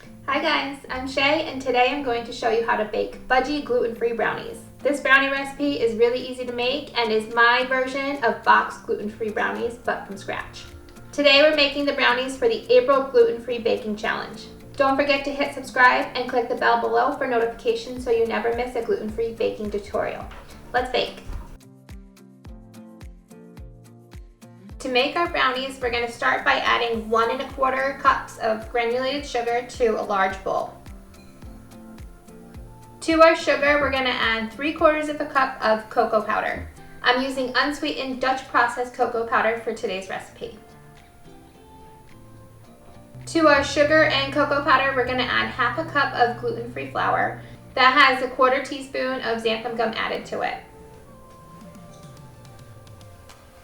Hi guys, I'm Shay and today I'm going to show you how to bake fudgy gluten-free brownies. This brownie recipe is really easy to make and is my version of boxed gluten-free brownies but from scratch. Today we're making the brownies for the April gluten-free baking challenge. Don't forget to hit subscribe and click the bell below for notifications so you never miss a gluten-free baking tutorial. Let's bake. To make our brownies, we're going to start by adding 1 1/4 cups of granulated sugar to a large bowl. To our sugar, we're going to add 3/4 cup of cocoa powder. I'm using unsweetened Dutch processed cocoa powder for today's recipe. To our sugar and cocoa powder, we're going to add 1/2 cup of gluten-free flour that has a 1/4 teaspoon of xanthan gum added to it.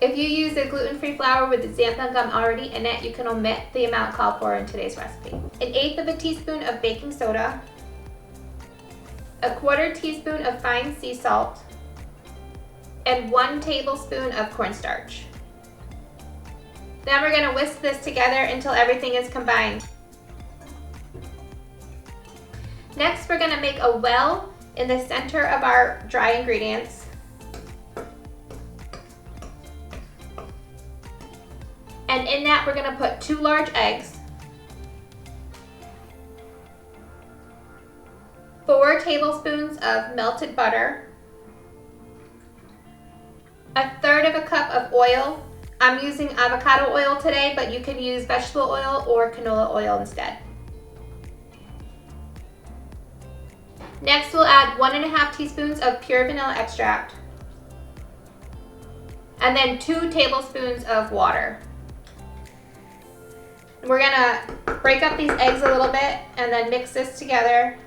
If you use a gluten-free flour with the xanthan gum already in it, you can omit the amount called for in today's recipe. 1/8 teaspoon of baking soda, a 1/4 teaspoon of fine sea salt, and 1 tablespoon of cornstarch. Then we're going to whisk this together until everything is combined. Next, we're going to make a well in the center of our dry ingredients. And in that, we're going to put 2 large eggs, 4 tablespoons of melted butter, 1/3 cup of oil. I'm using avocado oil today, but you can use vegetable oil or canola oil instead. Next, we'll add 1 1/2 teaspoons of pure vanilla extract, and then 2 tablespoons of water. We're gonna break up these eggs a little bit and then mix this together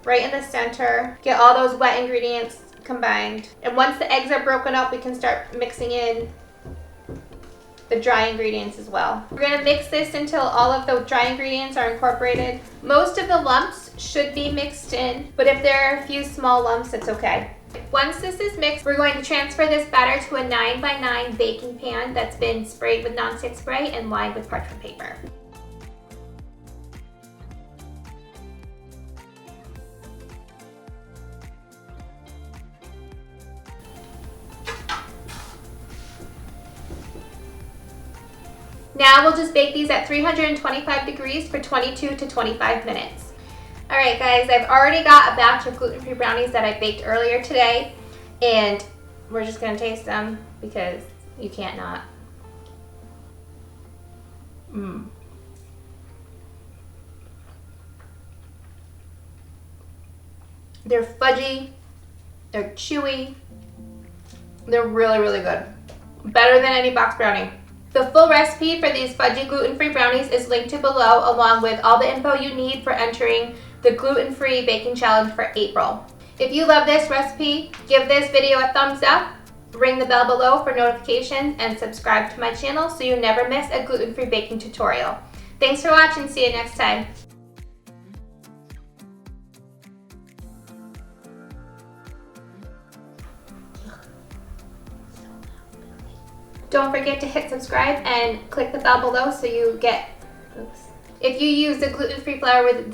right in the center. Get all those wet ingredients combined. And once the eggs are broken up, we can start mixing in the dry ingredients as well. We're gonna mix this until all of the dry ingredients are incorporated. Most of the lumps should be mixed in, but if there are a few small lumps, it's okay. Once this is mixed, we're going to transfer this batter to a 9x9 baking pan that's been sprayed with nonstick spray and lined with parchment paper. Now we'll just bake these at 325 degrees for 22 to 25 minutes. All right guys, I've already got a batch of gluten-free brownies that I baked earlier today, and we're just gonna taste them because you can't not. They're fudgy, they're chewy, they're really, really good. Better than any box brownie. The full recipe for these fudgy gluten-free brownies is linked to below, along with all the info you need for entering the gluten-free baking challenge for April. If you love this recipe, give this video a thumbs up, ring the bell below for notifications, and subscribe to my channel so you never miss a gluten-free baking tutorial. Thanks for watching. See you next time. Don't forget to hit subscribe and click the bell below so you get, if you use the gluten-free flour with